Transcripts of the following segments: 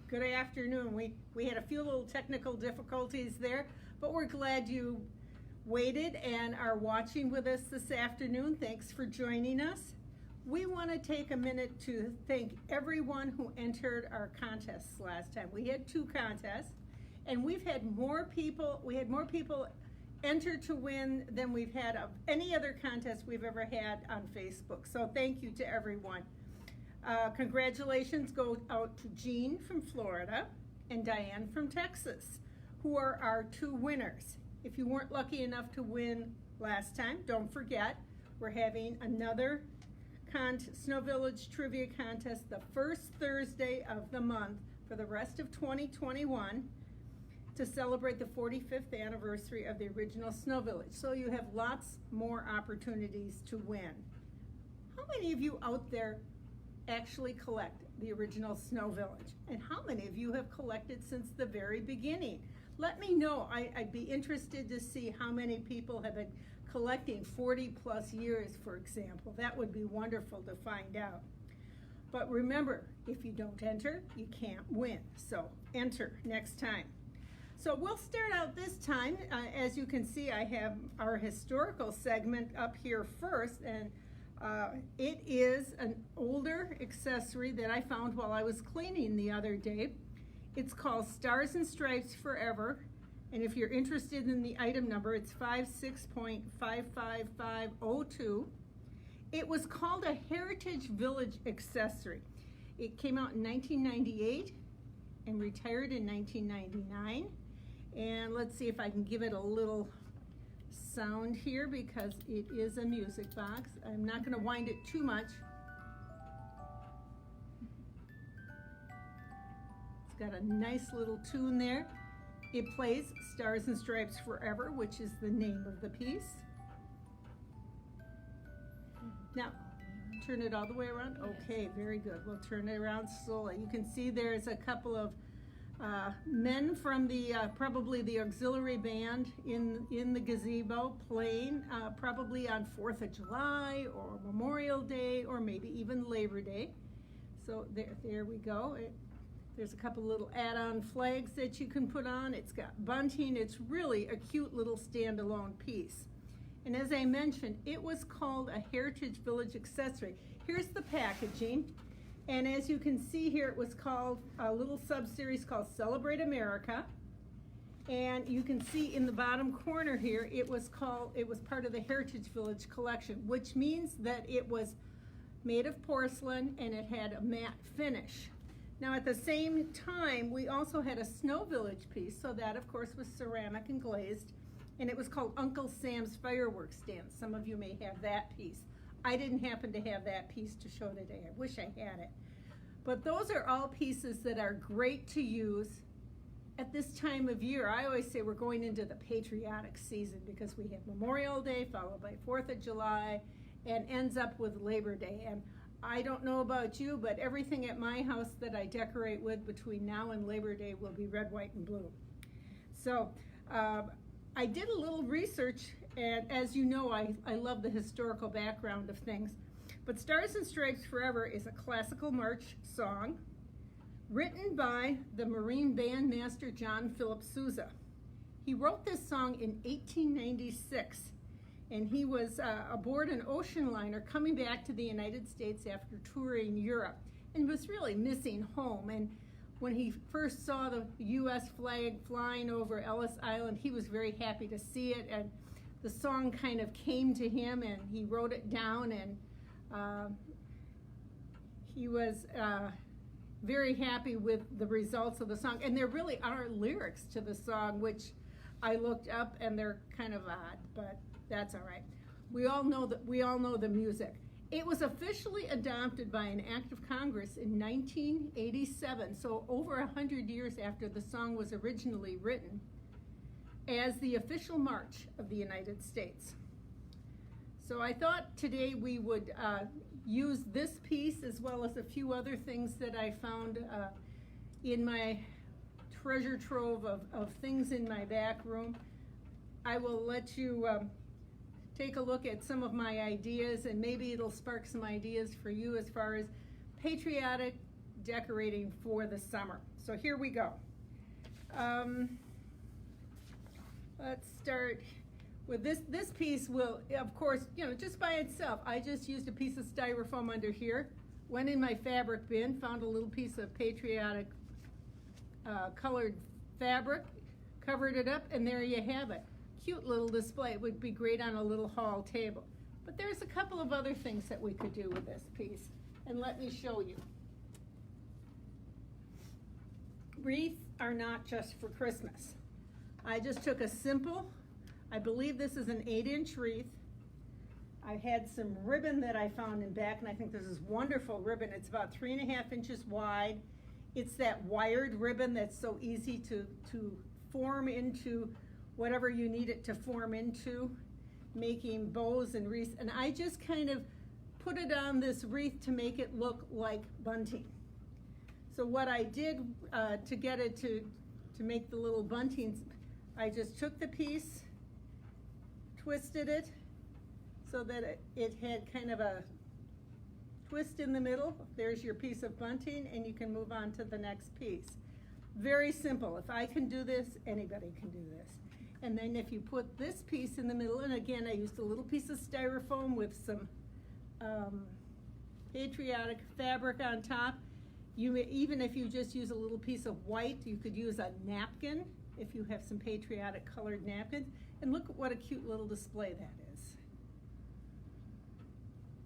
Good afternoon. We had a few little technical difficulties there, but we're glad you waited and are watching with us this afternoon. Thanks for joining us. We want to take a minute to thank everyone who entered our contests last time. We had 2 contests, and we had more people enter to win than we've had of any other contest we've ever had on Facebook. So thank you to everyone. Congratulations go out to Jean from Florida and Diane from Texas, who are our 2 winners. If you weren't lucky enough to win last time, don't forget, we're having another Snow Village Trivia Contest the first Thursday of the month for the rest of 2021 to celebrate the 45th anniversary of the original Snow Village. So you have lots more opportunities to win. How many of you out there actually collect the original Snow Village? And how many of you have collected since the very beginning? Let me know. I'd be interested to see how many people have been collecting 40 plus years, for example. That would be wonderful to find out. But remember, if you don't enter, you can't win. So enter next time. So we'll start out this time. As you can see, I have our historical segment up here first, and it is an older accessory that I found while I was cleaning the other day. It's called Stars and Stripes Forever, and if you're interested in the item number, it's 56.55502. It was called a Heritage Village accessory. It came out in 1998 and retired in 1999. And let's see if I can give it a little sound here because it is a music box. I'm not going to wind it too much. It's got a nice little tune there. It plays Stars and Stripes Forever, which is the name of the piece. Now, turn it all the way around. Okay, very good. We'll turn it around slowly. You can see there's a couple of men from the probably the auxiliary band in the gazebo playing probably on 4th of July or Memorial Day or maybe even Labor Day. So there we go. There's a couple little add-on flags that you can put on. It's got bunting. It's really a cute little standalone piece. And as I mentioned, it was called a Heritage Village accessory. Here's the packaging. And as you can see here, it was called a little sub-series called Celebrate America. And you can see in the bottom corner here, it was part of the Heritage Village collection, which means that it was made of porcelain and it had a matte finish. Now at the same time, we also had a Snow Village piece, so that of course was ceramic and glazed, and it was called Uncle Sam's Fireworks Dance. Some of you may have that piece. I didn't happen to have that piece to show today. I wish I had it. But those are all pieces that are great to use at this time of year. I always say we're going into the patriotic season because we have Memorial Day followed by 4th of July and ends up with Labor Day. And I don't know about you, but everything at my house that I decorate with between now and Labor Day will be red, white, and blue. So I did a little research, and as you know, I love the historical background of things. But Stars and Stripes Forever is a classical march song written by the Marine bandmaster John Philip Sousa. He wrote this song in 1896, and he was aboard an ocean liner coming back to the United States after touring Europe and was really missing home. And when he first saw the U.S. flag flying over Ellis Island, he was very happy to see it, and the song kind of came to him, and he wrote it down, and he was very happy with the results of the song. And there really are lyrics to the song, which I looked up, and they're kind of odd, but that's all right. We all know the music. It was officially adopted by an act of Congress in 1987, so over 100 years after the song was originally written, as the official march of the United States. So I thought today we would use this piece as well as a few other things that I found in my treasure trove of things in my back room. I will let you take a look at some of my ideas, and maybe it'll spark some ideas for you as far as patriotic decorating for the summer. So here we go. Let's start with this piece. Will, of course, you know, just by itself, I just used a piece of styrofoam under here, went in my fabric bin, found a little piece of patriotic colored fabric, covered it up, and there you have it. Cute little display. It would be great on a little hall table. But there's a couple of other things that we could do with this piece, and let me show you. Wreaths are not just for Christmas. I just took a simple, I believe this is an 8-inch wreath. I had some ribbon that I found in back, and I think this is wonderful ribbon. It's about 3.5 inches wide. It's that wired ribbon that's so easy to form into whatever you need it to form into, making bows and wreaths. And I just kind of put it on this wreath to make it look like bunting. So what I did to get it to make the little buntings, I just took the piece, twisted it so that it had kind of a twist in the middle. There's your piece of bunting, and you can move on to the next piece. Very simple. If I can do this, anybody can do this. And then if you put this piece in the middle, and again, I used a little piece of styrofoam with some patriotic fabric on top. You may, even if you just use a little piece of white, you could use a napkin if you have some patriotic colored napkins. And look at what a cute little display that is.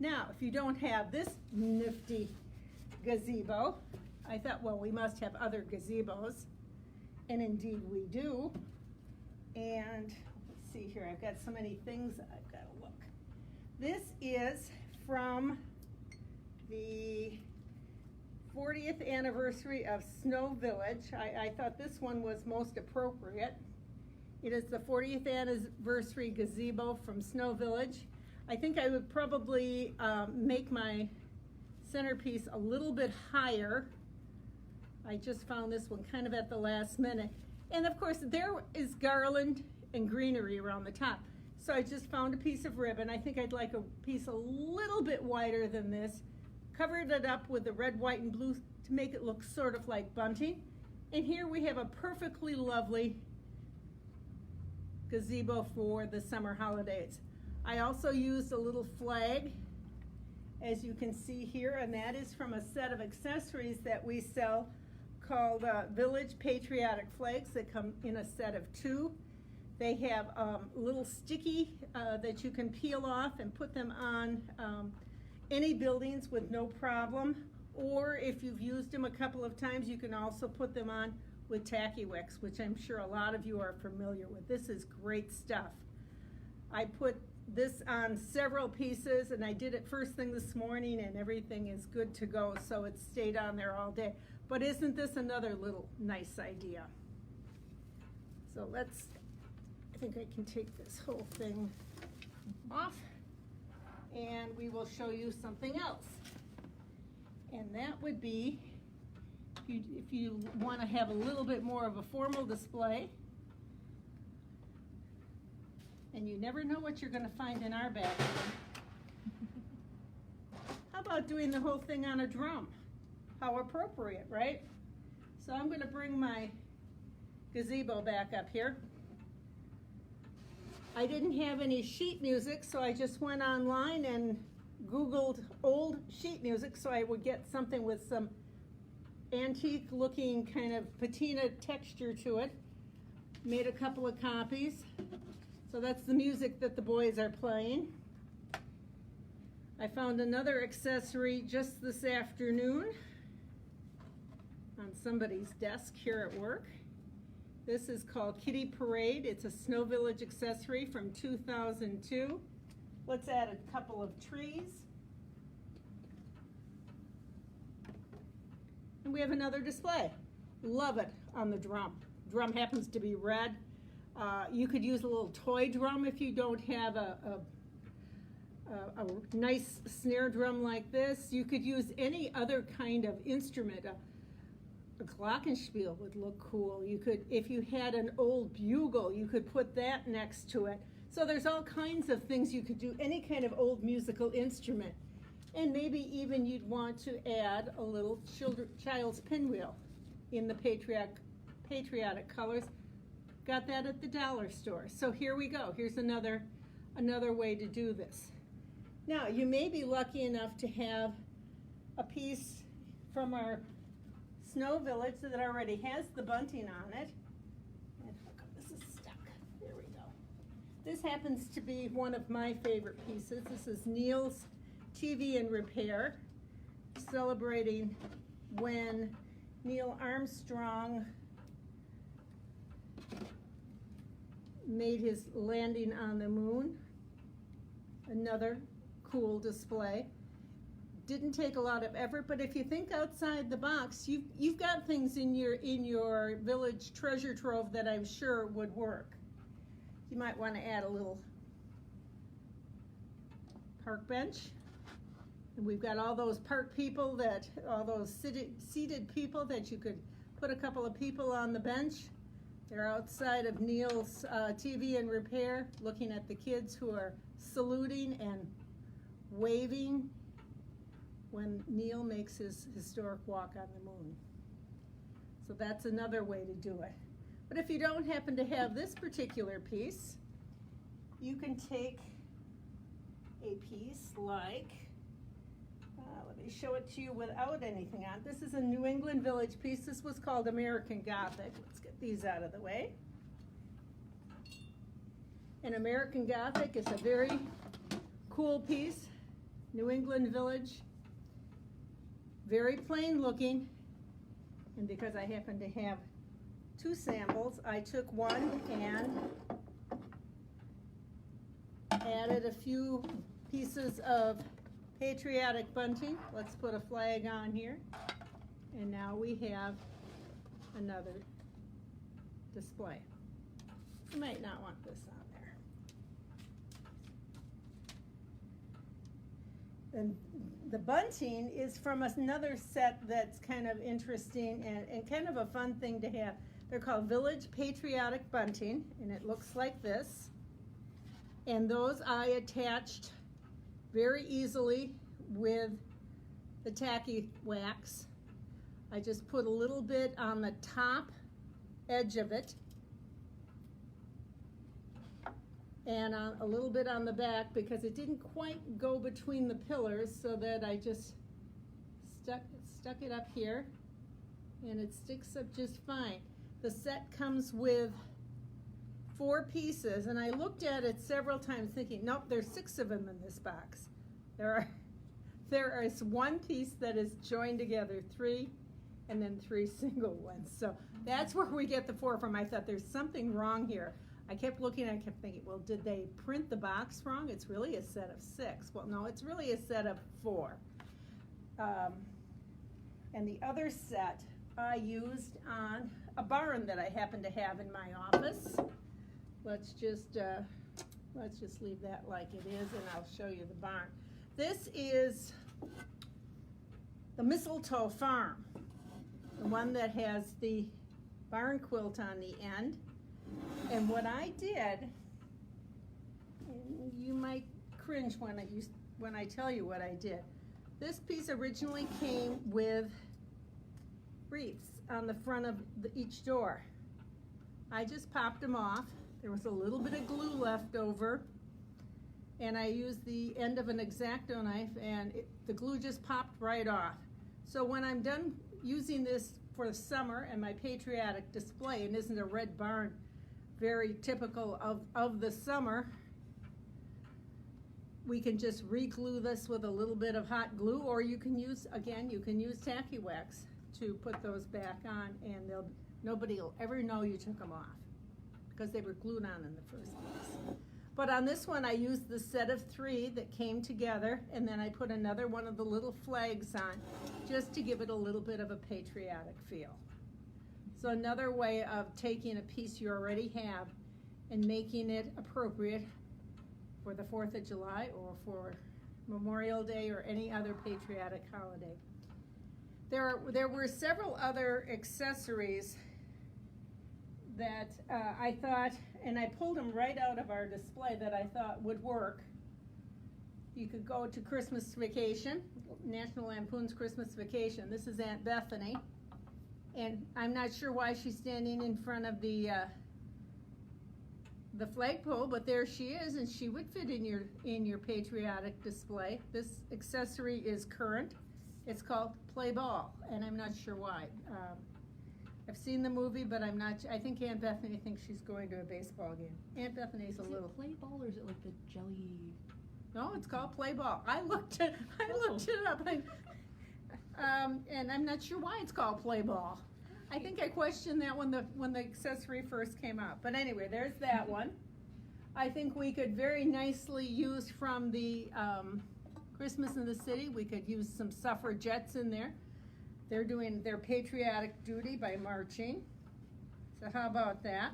Now, if you don't have this nifty gazebo, I thought, well, we must have other gazebos, and indeed we do. And let's see here, I've got so many things that I've got to look. This is from the 40th anniversary of Snow Village. I thought this one was most appropriate. It is the 40th anniversary gazebo from Snow Village. I think I would probably make my centerpiece a little bit higher. I just found this one kind of at the last minute. And of course, there is garland and greenery around the top. So I just found a piece of ribbon. I think I'd like a piece a little bit wider than this. Covered it up with the red, white, and blue to make it look sort of like bunting. And here we have a perfectly lovely gazebo for the summer holidays. I also used a little flag, as you can see here, and that is from a set of accessories that we sell called Village Patriotic Flags that come in a set of 2. They have little sticky that you can peel off and put them on any buildings with no problem. Or if you've used them a couple of times, you can also put them on with Tacky Wicks, which I'm sure a lot of you are familiar with. This is great stuff. I put this on several pieces, and I did it first thing this morning, and everything is good to go, so it stayed on there all day. But isn't this another little nice idea? So I think I can take this whole thing off, and we will show you something else. And that would be, if you want to have a little bit more of a formal display, and you never know what you're going to find in our bag. How about doing the whole thing on a drum? How appropriate, right? So I'm going to bring my gazebo back up here. I didn't have any sheet music, so I just went online and Googled old sheet music so I would get something with some antique looking kind of patina texture to it. Made a couple of copies. So that's the music that the boys are playing. I found another accessory just this afternoon on somebody's desk here at work. This is called Kitty Parade. It's a Snow Village accessory from 2002. Let's add a couple of trees. And we have another display. Love it on the drum. Drum happens to be red. You could use a little toy drum if you don't have a nice snare drum like this. You could use any other kind of instrument. A glockenspiel would look cool. You could, if you had an old bugle, you could put that next to it. So there's all kinds of things you could do, any kind of old musical instrument. And maybe even you'd want to add a little child's pinwheel in the patriotic colors. Got that at the dollar store. So here we go. Here's another way to do this. Now, you may be lucky enough to have a piece from our Snow Village that already has the bunting on it. And how come this is stuck? There we go. This happens to be one of my favorite pieces. This is Neil's TV and Repair, celebrating when Neil Armstrong made his landing on the moon. Another cool display. Didn't take a lot of effort, but if you think outside the box, you've got things in your village treasure trove that I'm sure would work. You might want to add a little park bench. And we've got all those all those seated people that you could put a couple of people on the bench. They're outside of Neil's TV and Repair, looking at the kids who are saluting and waving when Neil makes his historic walk on the moon. So that's another way to do it. But if you don't happen to have this particular piece, you can take a piece like, let me show it to you without anything on. This is a New England Village piece. This was called American Gothic. Let's get these out of the way. And American Gothic is a very cool piece. New England Village. Very plain looking. And because I happen to have two samples, I took one and added a few pieces of patriotic bunting. Let's put a flag on here. And now we have another display. You might not want this on there. And the bunting is from another set that's kind of interesting and kind of a fun thing to have. They're called Village Patriotic Bunting, and it looks like this. And those I attached very easily with the tacky wax. I just put a little bit on the top edge of it and a little bit on the back because it didn't quite go between the pillars, so that I just stuck it up here, and it sticks up just fine. The set comes with 4 pieces, and I looked at it several times thinking, nope, there's 6 of them in this box. There is 1 piece that is joined together, 3, and then 3 single ones. So that's where we get the 4 from. I thought there's something wrong here. I kept looking, I kept thinking, well, did they print the box wrong? It's really a set of 6. Well, no, it's really a set of 4. And the other set I used on a barn that I happen to have in my office. Let's just leave that like it is, and I'll show you the barn. This is the Mistletoe Farm, the one that has the barn quilt on the end. And what I did, and you might cringe when I tell you what I did. This piece originally came with wreaths on the front of each door. I just popped them off. There was a little bit of glue left over, and I used the end of an X-Acto knife, and the glue just popped right off. So when I'm done using this for the summer and my patriotic display, and isn't a red barn very typical of the summer, we can just re-glue this with a little bit of hot glue, or you can use tacky wax to put those back on, and nobody will ever know you took them off because they were glued on in the first place. But on this one, I used the set of 3 that came together, and then I put another one of the little flags on just to give it a little bit of a patriotic feel. So another way of taking a piece you already have and making it appropriate for the 4th of July or for Memorial Day or any other patriotic holiday. There were several other accessories that I thought, and I pulled them right out of our display, that I thought would work You could go to Christmas Vacation, National Lampoon's Christmas Vacation. This is Aunt Bethany, and I'm not sure why she's standing in front of the flagpole, but there she is, and she would fit in your patriotic display. This accessory is current. It's called Play Ball, and I'm not sure why. I've seen the movie, but I'm not. I think Aunt Bethany thinks she's going to a baseball game. Aunt Bethany's a little. Is it Play Ball or is it like the jelly? No, it's called Play Ball. I looked it up, and I'm not sure why it's called Play Ball. I think I questioned that when the accessory first came out. But anyway, there's that one. I think we could very nicely use from the Christmas in the City. We could use some suffragettes in there. They're doing their patriotic duty by marching. So how about that?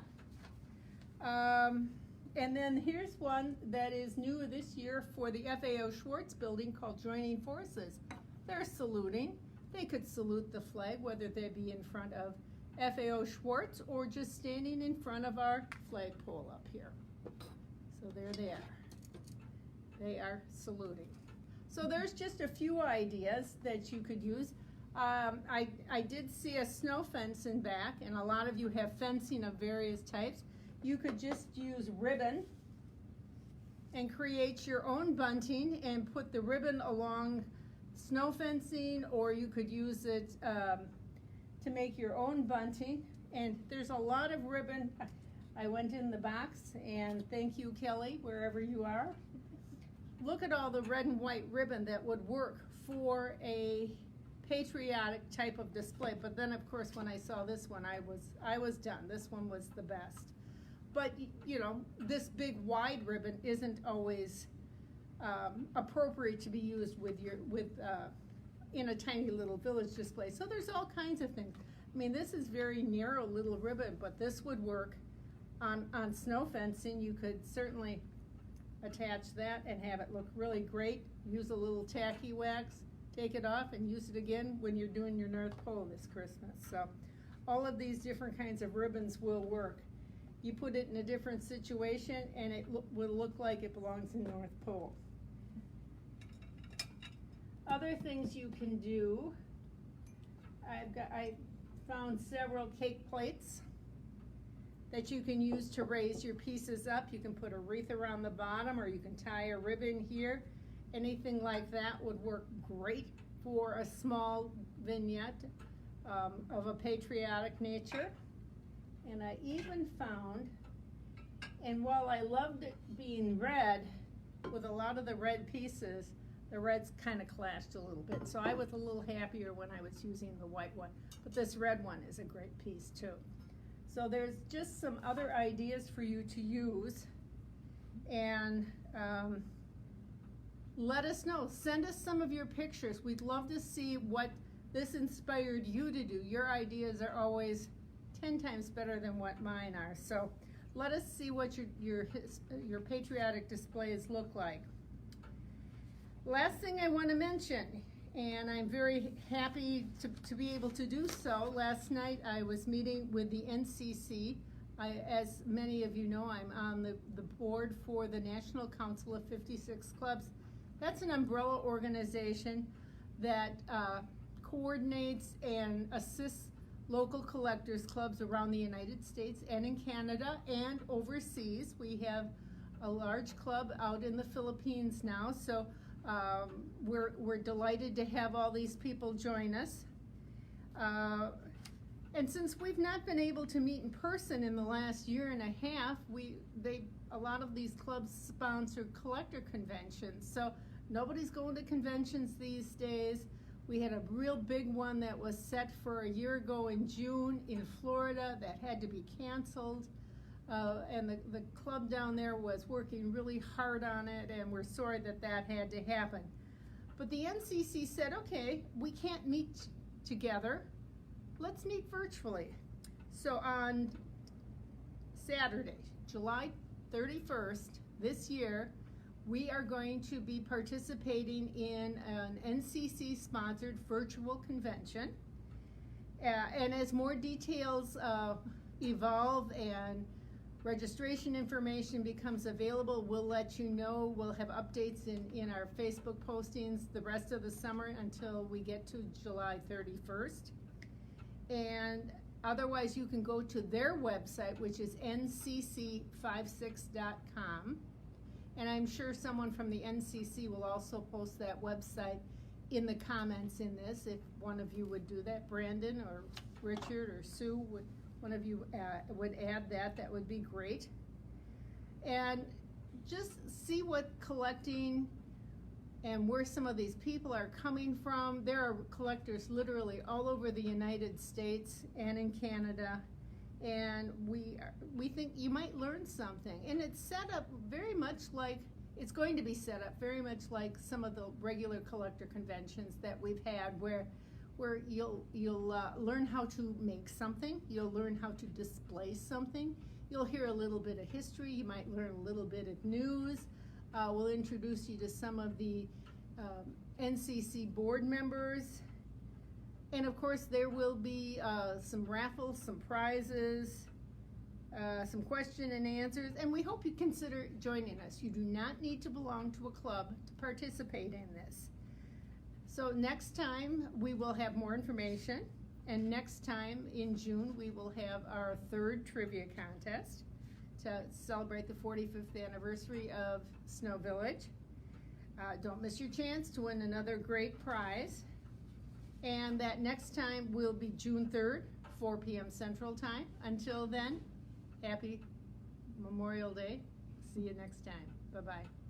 And then here's one that is new this year for the FAO Schwartz building called Joining Forces. They're saluting. They could salute the flag, whether they be in front of FAO Schwartz or just standing in front of our flagpole up here. So they're there. They are saluting. So there's just a few ideas that you could use. I did see a snow fence in back, and a lot of you have fencing of various types. You could just use ribbon and create your own bunting and put the ribbon along snow fencing, or you could use it to make your own bunting. And there's a lot of ribbon. I went in the box, and thank you, Kelly, wherever you are. Look at all the red and white ribbon that would work for a patriotic type of display. But then, of course, when I saw this one, I was done. This one was the best. But you know, this big wide ribbon isn't always appropriate to be used in a tiny little village display. So there's all kinds of things. I mean, this is very narrow little ribbon, but this would work on snow fencing. You could certainly attach that and have it look really great. Use a little tacky wax, take it off, and use it again when you're doing your North Pole this Christmas. So all of these different kinds of ribbons will work. You put it in a different situation, and it will look like it belongs in North Pole. Other things you can do, I found several cake plates that you can use to raise your pieces up. You can put a wreath around the bottom, or you can tie a ribbon here. Anything like that would work great for a small vignette of a patriotic nature. And I even found, and while I loved it being red, with a lot of the red pieces, the reds kind of clashed a little bit. So I was a little happier when I was using the white one. But this red one is a great piece too. So there's just some other ideas for you to use. And let us know. Send us some of your pictures. We'd love to see what this inspired you to do. Your ideas are always 10 times better than what mine are. So let us see what your patriotic displays look like. Last thing I want to mention, and I'm very happy to be able to do so. Last night I was meeting with the NCC. As many of you know, I'm on the board for the National Council of 56 Clubs. That's an umbrella organization that coordinates and assists local collectors clubs around the United States and in Canada and overseas. We have a large club out in the Philippines now, so we're delighted to have all these people join us. And since we've not been able to meet in person in the last year and a half, a lot of these clubs sponsor collector conventions. So nobody's going to conventions these days. We had a real big one that was set for a year ago in June in Florida that had to be canceled. And the club down there was working really hard on it, and we're sorry that had to happen. But the NCC said, okay, we can't meet together. Let's meet virtually. So on Saturday, July 31st this year, we are going to be participating in an NCC-sponsored virtual convention. And as more details evolve and Registration information becomes available. We'll let you know. We'll have updates in our Facebook postings the rest of the summer until we get to July 31st. And otherwise, you can go to their website, which is ncc56.com. And I'm sure someone from the NCC will also post that website in the comments in this, if one of you would do that. Brandon or Richard or Sue, would one of you would add that, that would be great. And just see what collecting and where some of these people are coming from. There are collectors literally all over the United States and in Canada. And we think you might learn something. And it's set up very much like, it's going to be set up very much like some of the regular collector conventions that we've had, where you'll learn how to make something, you'll learn how to display something, you'll hear a little bit of history, you might learn a little bit of news. We'll introduce you to some of the NCC board members. And of course, there will be some raffles, some prizes, some question and answers, and we hope you consider joining us. You do not need to belong to a club to participate in this. So next time we will have more information, and next time in June we will have our third trivia contest to celebrate the 45th anniversary of Snow Village. Don't miss your chance to win another great prize. And that next time will be June 3rd, 4 p.m. Central Time. Until then, happy Memorial Day. See you next time. Bye-bye.